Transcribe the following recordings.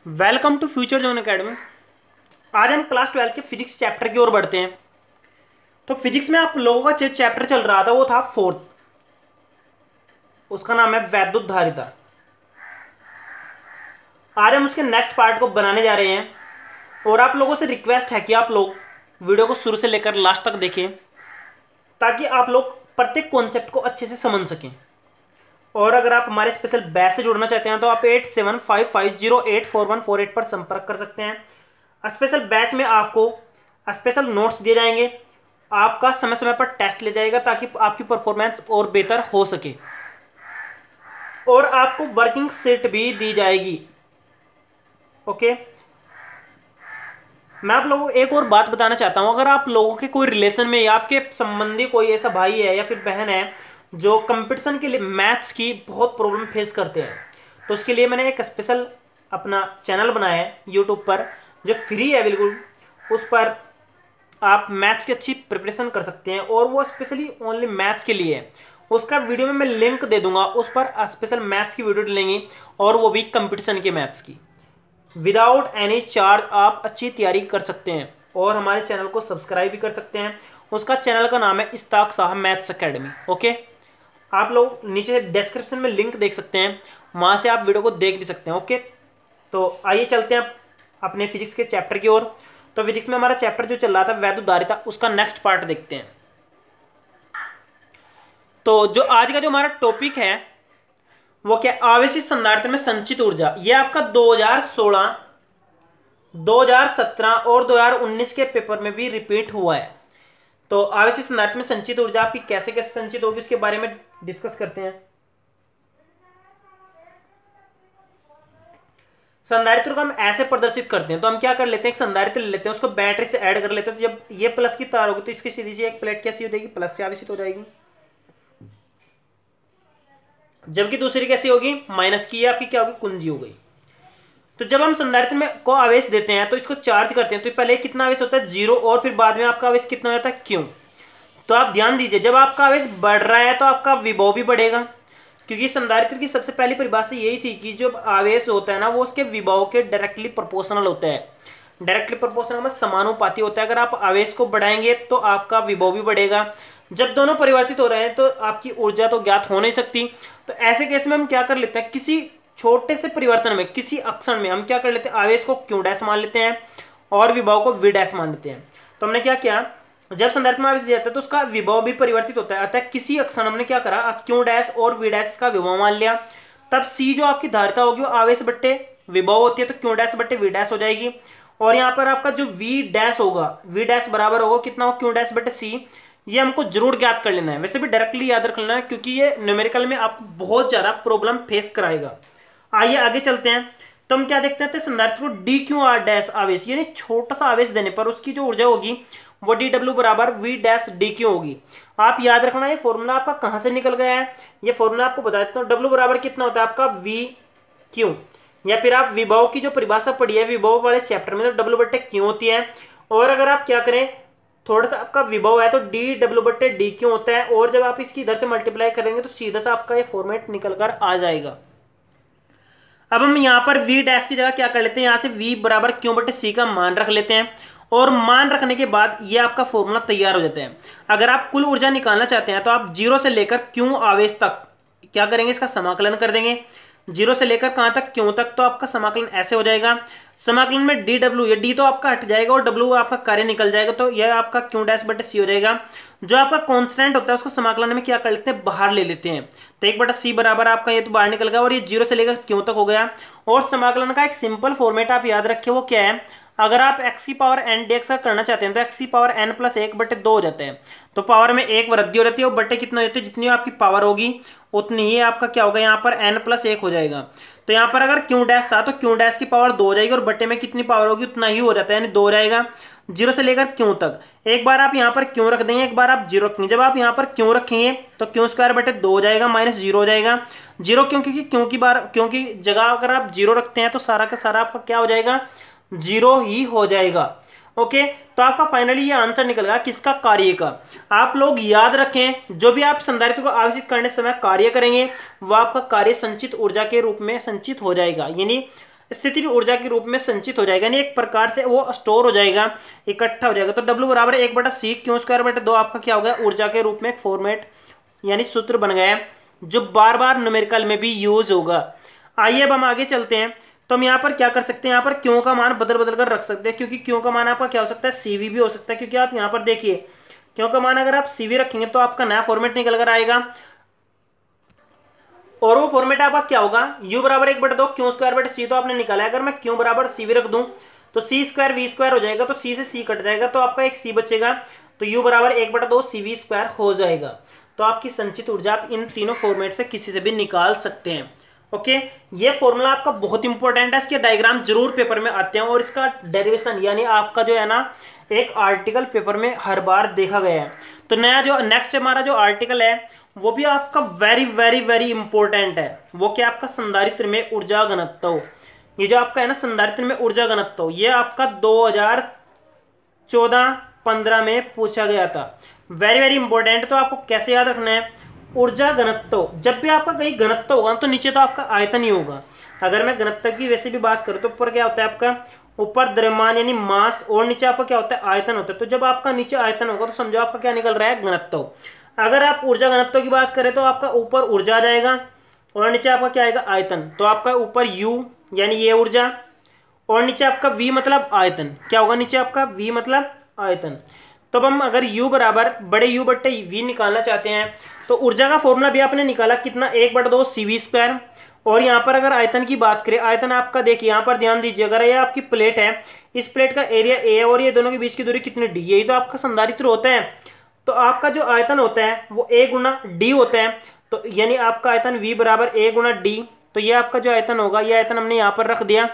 Welcome to future zone academy. आज हम class 12 के फिजिक्स चैप्टर की ओर बढ़ते हैं। तो फिजिक्स में आप लोगों का चैप्टर चल रहा था, वो था फोर्थ, उसका नाम है वैद्युत धारिता। आज हम उसके नेक्स्ट पार्ट को बनाने जा रहे हैं और आप लोगों से रिक्वेस्ट है कि आप लोग वीडियो को शुरू से लेकर लास्ट तक देखें ताकि आप लोग प्रत्येक कॉन्सेप्ट को अच्छे से समझ सकें। और अगर आप हमारे स्पेशल बैच से जुड़ना चाहते हैं तो आप 8755084148 पर संपर्क कर सकते हैं। स्पेशल बैच में आपको स्पेशल नोट्स दिए जाएंगे, आपका समय समय पर टेस्ट लिया जाएगा ताकि आपकी परफॉर्मेंस और बेहतर हो सके, और आपको वर्किंग सेट भी दी जाएगी। ओके, मैं आप लोगों को एक और बात बताना चाहता हूं। अगर आप लोगों के कोई रिलेशन में या आपके संबंधी कोई ऐसा भाई है या फिर बहन है जो कंपटीशन के लिए मैथ्स की बहुत प्रॉब्लम फेस करते हैं, तो उसके लिए मैंने एक स्पेशल अपना चैनल बनाया है यूट्यूब पर जो फ्री है बिल्कुल। उस पर आप मैथ्स की अच्छी प्रिपरेशन कर सकते हैं और वो स्पेशली ओनली मैथ्स के लिए है। उसका वीडियो में मैं लिंक दे दूंगा, उस पर स्पेशल मैथ्स की वीडियो डालेंगे और वो भी कंपटीशन के मैथ्स की। विदाउट एनी चार्ज आप अच्छी तैयारी कर सकते हैं और हमारे चैनल को सब्सक्राइब भी कर सकते हैं। उसका चैनल का नाम है इस्ताक साहब मैथ्स एकेडमी। ओके, आप लोग नीचे डिस्क्रिप्शन में लिंक देख सकते हैं, वहाँ से आप वीडियो को देख भी सकते हैं। ओके, तो आइए चलते हैं अपने फिजिक्स के चैप्टर की ओर। तो फिजिक्स में हमारा चैप्टर जो चल रहा था वैद्युत धारिता, उसका नेक्स्ट पार्ट देखते हैं। तो जो आज का जो हमारा टॉपिक है वो क्या, आवेशित संधारित्र में संचित ऊर्जा। ये आपका 2016, 2017 और 2019 के पेपर में भी रिपीट हुआ है। तो आवेशित संधारित्र में संचित ऊर्जा आपकी कैसे कैसे संचित होगी उसके बारे में डिस्कस करते हैं। संधारित्र को हम ऐसे प्रदर्शित करते हैं, तो हम क्या कर लेते हैं, एक संधारित्र ले लेते हैं, उसको बैटरी से ऐड कर लेते हैं। तो जब ये प्लस की तार होगी तो इसकी सीधी सी एक प्लेट कैसी हो जाएगी, प्लस से आवेशित हो जाएगी, जबकि दूसरी कैसी होगी, माइनस की। आपकी क्या होगी, कुंजी हो गई। तो जब हम संधारित्र में को आवेश देते हैं तो इसको चार्ज करते हैं, तो पहले कितना आवेश होता है, 0, और फिर बाद में आपका आवेश कितना हो जाता है, क्यों। तो आप ध्यान दीजिए, जब आपका आवेश बढ़ रहा है तो आपका विभव भी बढ़ेगा, क्योंकि संधारित्र की सबसे पहली परिभाषा यही थी कि जो आवेश होता है ना वो उसके विभव के डायरेक्टली प्रोपोर्शनल होता है। डायरेक्टली प्रोपोर्शनल में समानुपाती होता है। अगर आप आवेश को बढ़ाएंगे तो आपका विभव भी बढ़ेगा। जब दोनों परिवर्तित हो रहे हैं तो आपकी ऊर्जा तो ज्ञात हो नहीं सकती। तो ऐसे केस में हम क्या कर लेते हैं, किसी छोटे से परिवर्तन में, किसी अक्षण में हम क्या कर लेते हैं, आवेश को क्यू डैश मान लेते हैं और विभव को वी डैश मान लेते हैं। तो हमने क्या किया, जब संधारित्र में आवेश दिया जाता है तो उसका विभव भी परिवर्तित होता है। अतः किसी अक्षण हमने क्या करा, क्यू डैश और वी डैश का विभव मान लिया। तब सी जो आपकी धारिता होगी वो आवेश बट्टे विभव होती है, तो क्यू डैश बट्टे वी डैश हो जाएगी। और यहाँ पर आपका जो वी डैश होगा, वी डैश बराबर होगा कितना, क्यू डैश बट्टे सी। ये हमको जरूर ज्ञात कर लेना है, वैसे भी डायरेक्टली याद रख लेना है क्योंकि ये न्यूमेरिकल में आपको बहुत ज्यादा प्रॉब्लम फेस कराएगा। आइए आगे चलते हैं। तो हम क्या देखते हैं, संधारित्र को डी क्यू आर डैश आवेश, यानी छोटा सा आवेश देने पर उसकी जो ऊर्जा होगी वो डी डब्ल्यू बराबर वी डैश डी क्यू होगी। आप याद रखना, ये फॉर्मूला आपका कहां से निकल गया है, ये फॉर्मूला आपको बता देता हूँ। डब्ल्यू बराबर कितना होता है आपका, वी क्यू, या फिर आप विभव की जो परिभाषा पढ़ी है विभव वाले चैप्टर में, तो डब्ल्यू बट्टे क्यू होती है। और अगर आप क्या करें, थोड़ा सा आपका विभव है तो डी डब्ल्यू बट्टे डी क्यू होता है, और जब आप इसकी इधर से मल्टीप्लाई करेंगे तो सीधा सा आपका ये फॉर्मेट निकल कर आ जाएगा। अब हम यहाँ पर v डैश की जगह क्या कर लेते हैं, यहाँ से v बराबर क्यू बटे सी का मान रख लेते हैं, और मान रखने के बाद ये आपका फॉर्मूला तैयार हो जाता है। अगर आप कुल ऊर्जा निकालना चाहते हैं तो आप 0 से लेकर क्यू आवेश तक क्या करेंगे, इसका समाकलन कर देंगे। 0 से लेकर कहाँ तक, क्यों तक, तो आपका समाकलन ऐसे हो जाएगा। समाकलन में डी डब्ल्यू, ये डी तो आपका हट जाएगा और डब्ल्यू आपका कार्य निकल जाएगा, तो यह आपका क्यू डैश बटे सी हो जाएगा। जो आपका कांस्टेंट होता है उसको समाकलन में क्या कर लेते हैं, बाहर ले लेते हैं। तो 1/c बराबर आपका ये तो बाहर निकल गया और ये 0 से लेकर क्यों तक हो गया। और समाकलन का एक सिंपल फॉर्मेट आप याद रखिए, वो क्या है, अगर आप x की पावर n dx का करना चाहते हैं तो x की पावर n प्लस 1/2 हो जाता है। तो पावर में 1 वृद्धि हो जाती है और बट्टे कितना होते हैं, जितनी आपकी पावर होगी उतनी ही आपका क्या होगा, यहाँ पर n प्लस 1 हो जाएगा। तो यहाँ पर अगर क्यू डैश था तो क्यू डैश की पावर 2 हो जाएगी और बट्टे में कितनी पावर होगी उतना ही हो जाता है, यानी 2 हो जाएगा। 0 से लेकर क्यों तक, एक बार आप यहाँ पर क्यों रख देंगे, एक बार आप 0 रखेंगे। जब आप यहाँ पर क्यों रखेंगे तो क्यों स्क्वायर बटे 2 हो जाएगा, माइनस 0 हो जाएगा। 0 क्यों, क्योंकि क्यों की बार, क्यों की जगह अगर आप 0 रखते हैं तो सारा का सारा आपका क्या हो जाएगा, 0 ही हो जाएगा। ओके, तो आपका फाइनली ये आंसर निकल गया किसका, कार्य का। आप लोग याद रखें, जो भी आप संधारित्र को आवेशित करने समय कार्य करेंगे वो आपका कार्य संचित ऊर्जा के रूप में संचित हो जाएगा। यानी स्थितिज ऊर्जा के रूप में संचित हो जाएगा, यानी एक प्रकार से वो स्टोर हो जाएगा, इकट्ठा हो जाएगा। तो W बराबर 1/c²/2 आपका क्या हो गया, ऊर्जा के रूप में एक फॉर्मेट यानी सूत्र बन गया है, जो बार बार न्यूमेरिकल में भी यूज होगा। आइए अब हम आगे चलते हैं। तो हम यहाँ पर क्या कर सकते हैं, यहाँ पर क्यों का मान बदल बदल कर रख सकते हैं, क्योंकि क्यों का मान आपका क्या हो सकता है, CV भी हो सकता है। क्योंकि आप यहाँ पर देखिए क्यों का मान अगर आप CV रखेंगे तो आपका नया फॉर्मेट निकल कर आएगा, और वो फॉर्मेट आपका क्या होगा, U बराबर 1/2 Q²/c तो आपने निकाला है। अगर मैं Q बराबर CV रख दूं तो C² V² हो जाएगा, तो C से C कट जाएगा, तो आपका एक C बचेगा, तो U बराबर 1/2 CV² हो जाएगा। तो आपकी संचित ऊर्जा आप इन तीनों फॉर्मेट से किसी से भी निकाल सकते हैं। ओके, ये फॉर्मूला आपका बहुत इंपॉर्टेंट है, इसके डायग्राम जरूर पेपर में आते हैं, और इसका डेरिवेशन यानी आपका जो है ना एक आर्टिकल पेपर में हर बार देखा गया है। तो नया जो नेक्स्ट हमारा जो आर्टिकल है वो भी आपका वेरी वेरी वेरी इंपॉर्टेंट है। वो क्या, आपका संधारित्र में ऊर्जा घनत्व। ये जो आपका है ना संधारित्र में ऊर्जा घनत्व, ये आपका 2014-15 में पूछा गया था। Very very important. तो आपको कैसे याद रखना है, ऊर्जा घनत्व, जब भी आपका कहीं घनत्व होगा तो नीचे तो आपका आयतन ही होगा। अगर मैं घनत्व की वैसे भी बात करूं तो ऊपर क्या होता है आपका, ऊपर द्रव्यमान यानी मास, और नीचे आपका क्या होता है, आयतन होता है। तो जब आपका नीचे आयतन होगा तो समझो आपका क्या निकल रहा है, घनत्व। अगर आप ऊर्जा घनत्व की बात करें तो आपका ऊपर ऊर्जा आ जाएगा और नीचे आपका क्या आएगा, आयतन। तो आपका ऊपर U यानी ये ऊर्जा, और नीचे आपका V मतलब आयतन। क्या होगा नीचे आपका, V मतलब आयतन। तो अब हम अगर U बराबर बड़े U/V निकालना चाहते हैं तो ऊर्जा का फॉर्मूला भी आपने निकाला कितना, 1/2 CV²। और यहाँ पर अगर आयतन की बात करें, आयतन आपका देखिए यहाँ पर ध्यान दीजिए, अगर ये आपकी प्लेट है, इस प्लेट का एरिया A है और ये दोनों के बीच की दूरी कितनी D, यही तो आपका संधारित्र होता है। तो आपका जो आयतन होता है वो A×D होता है। तो यानी आपका आयतन V बराबर A×D। तो ये आपका जो आयतन होगा, ये आयतन हमने यहाँ पर रख दिया।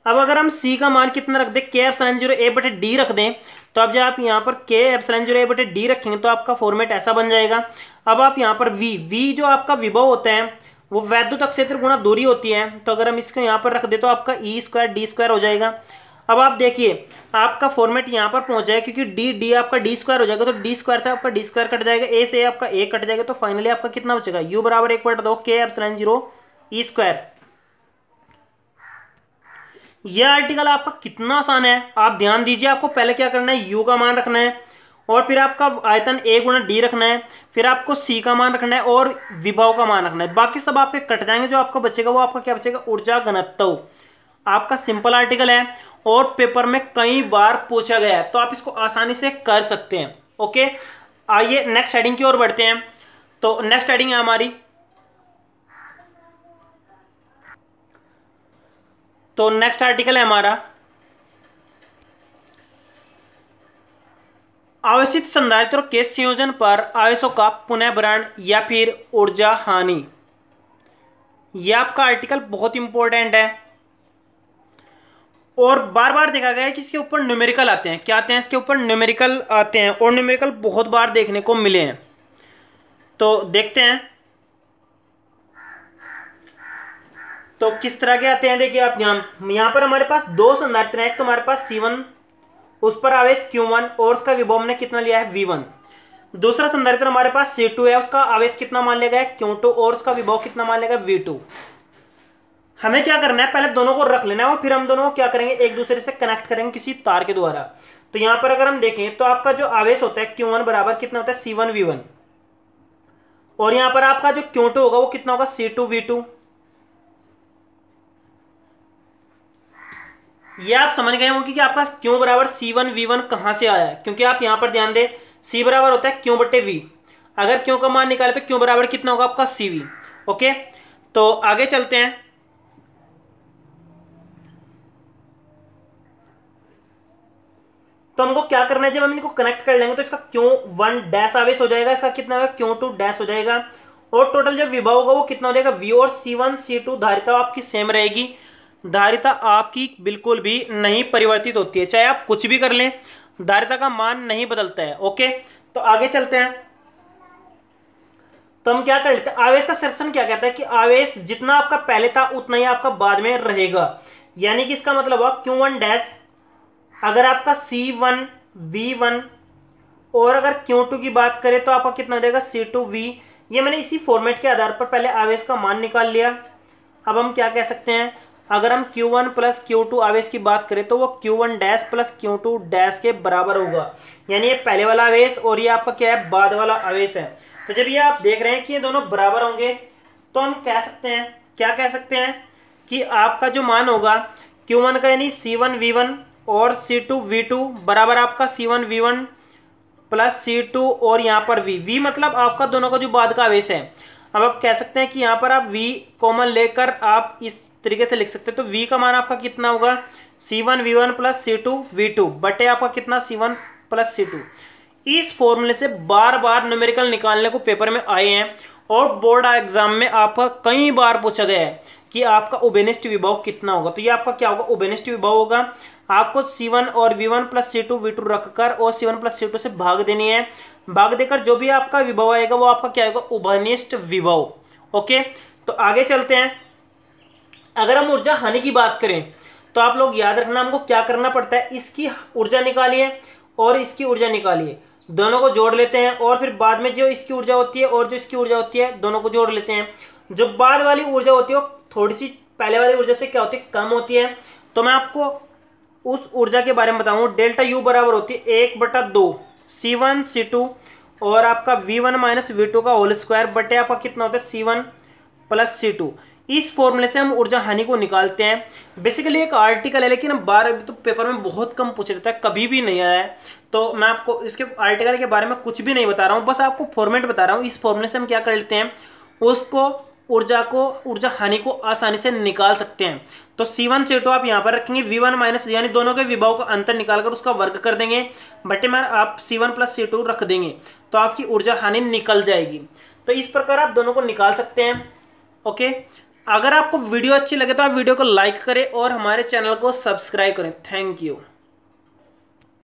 अब अगर हम C का मान कितना रख दें, K∈0A/D रख दें, तो अब जब आप यहाँ पर K∈0A/D रखेंगे तो आपका फॉर्मेट ऐसा बन जाएगा। अब आप यहाँ पर V जो आपका विभव होता है वो वैद्युत क्षेत्र गुणा दूरी होती है। तो अगर हम इसको यहाँ पर रख दे तो आपका E²D² हो जाएगा। अब आप देखिए आपका फॉर्मेट यहाँ पर पहुंच जाएगा, क्योंकि D आपका D² हो जाएगा, तो D² से आपका D² कट जाएगा, A से आपका A कट जाएगा, तो फाइनली आपका कितना बचेगा, U बराबर 1/2 K∈0E²। यह आर्टिकल आपका कितना आसान है, आप ध्यान दीजिए। आपको पहले क्या करना है, U का मान रखना है, और फिर आपका आयतन A×D रखना है, फिर आपको C का मान रखना है और विभव का मान रखना है। बाकी सब आपके कट जाएंगे, जो आपका बचेगा वो आपका क्या बचेगा, ऊर्जा घनत्व। आपका सिंपल आर्टिकल है और पेपर में कई बार पूछा गया है, तो आप इसको आसानी से कर सकते हैं। ओके, आइए नेक्स्ट हेडिंग की ओर बढ़ते हैं। तो नेक्स्ट हेडिंग है हमारी, तो नेक्स्ट आर्टिकल है हमारा आवेशित संधारित्रों के संयोजन पर आवेशों का पुनः भरण या फिर ऊर्जा हानि। यह आपका आर्टिकल बहुत इंपॉर्टेंट है और बार बार देखा गया है कि इसके ऊपर न्यूमेरिकल आते हैं। क्या आते हैं, इसके ऊपर न्यूमेरिकल आते हैं, और न्यूमेरिकल बहुत बार देखने को मिले हैं। तो देखते हैं तो किस तरह के आते हैं। देखिए आप यहाँ पर हमारे पास दो संधारित्र हैं, एक तो हमारे पास C1, उस पर आवेश Q1 और उसका विभव हमने कितना लिया है, V1। दूसरा संधारित्र हमारे पास C2 है, उसका आवेश कितना मान लिया गया है, Q2, और उसका विभव कितना मान लिया गया, V2। हमें क्या करना है, पहले दोनों को रख लेना है और फिर हम दोनों को क्या करेंगे, एक दूसरे से कनेक्ट करेंगे किसी तार के द्वारा। तो यहां पर अगर हम देखें तो आपका जो आवेश होता है Q1 बराबर कितना होता है, C1V1, और यहां पर आपका जो Q2 होगा वो कितना होगा, C2V2। ये आप समझ गए होंगे कि आपका Q बराबर C1V1 कहां से आया है, क्योंकि आप यहां पर ध्यान दें C बराबर होता है Q/V। अगर Q का मान निकाले तो Q बराबर कितना होगा आपका CV। ओके, तो आगे चलते हैं। तो हमको क्या करना है, जब हम इनको कनेक्ट कर लेंगे तो इसका Q1 आवेश हो जाएगा, इसका कितना होगा, Q2 हो जाएगा, और टोटल जब विभव होगा वो कितना हो जाएगा, V। और C1 C2 धारिता आपकी सेम रहेगी, धारिता आपकी बिल्कुल भी नहीं परिवर्तित होती है, चाहे आप कुछ भी कर लें, धारिता का मान नहीं बदलता है। ओके, तो आगे चलते हैं। तो हम क्या कर लेते हैं, आवेश का सेक्शन क्या कहता है कि आवेश जितना आपका पहले था उतना ही आपका बाद में रहेगा। यानी कि इसका मतलब हुआ Q1 अगर आपका C1V1, और अगर Q2 की बात करें तो आपका कितना हो जाएगा, C2V। ये मैंने इसी फॉर्मेट के आधार पर पहले आवेश का मान निकाल लिया। अब हम क्या कह सकते हैं, अगर हम Q1 प्लस Q2 आवेश की बात करें तो वो Q1 dash plus Q2 dash के बराबर होगा। यानी ये पहले वाला आवेश और ये आपका क्या है, बाद वाला आवेश है। तो जब ये आप देख रहे हैं कि ये दोनों बराबर होंगे तो हम कह सकते हैं, क्या कह सकते हैं कि आपका जो मान होगा Q1 का यानी C1V1 और C2V2 बराबर आपका C1V1 प्लस C2 और यहाँ पर V मतलब आपका दोनों का जो बाद का आवेश है। अब आप कह सकते हैं कि यहाँ पर आप V कॉमन लेकर आप इस तरीके से लिख सकते हैं। तो V का मान आपका कितना होगा, C1V1 प्लस C2V2 बटे आपका कितना C1 प्लस C2। इस फॉर्मूले से बार बार न्यूमेरिकल निकालने को पेपर में आए हैं और बोर्ड एग्जाम में आपका कई बार पूछा गया है कि आपका उभयनिष्ठ विभव कितना होगा। तो ये आपका क्या होगा, उभयनिष्ठ विभव होगा। आपको C1 और V1 प्लस C2V2 रखकर और C1 प्लस C2 से भाग देनी है। भाग देकर जो भी आपका विभव आएगा वो आपका क्या होगा, उभयनिष्ठ विभव। ओके, तो आगे चलते हैं। अगर हम ऊर्जा हानि की बात करें तो आप लोग याद रखना, हमको क्या करना पड़ता है, इसकी ऊर्जा निकालिए और इसकी ऊर्जा निकालिए, दोनों को जोड़ लेते हैं और फिर बाद में जो इसकी ऊर्जा होती है और जो इसकी ऊर्जा होती है दोनों को जोड़ लेते हैं। जो बाद वाली ऊर्जा होती है वो थोड़ी सी पहले वाली ऊर्जा से क्या होती है, कम होती है। तो मैं आपको उस ऊर्जा के बारे में बताऊं। डेल्टा यू बराबर होती है 1/2 C1 C2 और आपका V1 माइनस V2 का होल स्क्वायर बटे आपका कितना होता है C1 प्लस C2। इस फॉर्मूले से हम ऊर्जा हानि को निकालते हैं। बेसिकली एक आर्टिकल है, लेकिन बार तो पेपर में बहुत कम पूछ लेता है, कभी भी नहीं आया है। तो मैं आपको इसके आर्टिकल के बारे में कुछ भी नहीं बता रहा हूँ, बस आपको फॉर्मेट बता रहा हूँ। इस फॉर्मूले से हम क्या कर लेते हैं, उसको ऊर्जा हानि को आसानी से निकाल सकते हैं। तो C1 C2 आप यहाँ पर रखेंगे, V1 माइनस यानी दोनों के विभव का अंतर निकालकर उसका वर्ग कर देंगे, बटे में आप C1 प्लस C2 रख देंगे तो आपकी ऊर्जा हानि निकल जाएगी। तो इस प्रकार आप दोनों को निकाल सकते हैं। ओके, अगर आपको वीडियो अच्छी लगे तो आप वीडियो को लाइक करें और हमारे चैनल को सब्सक्राइब करें। Thank you.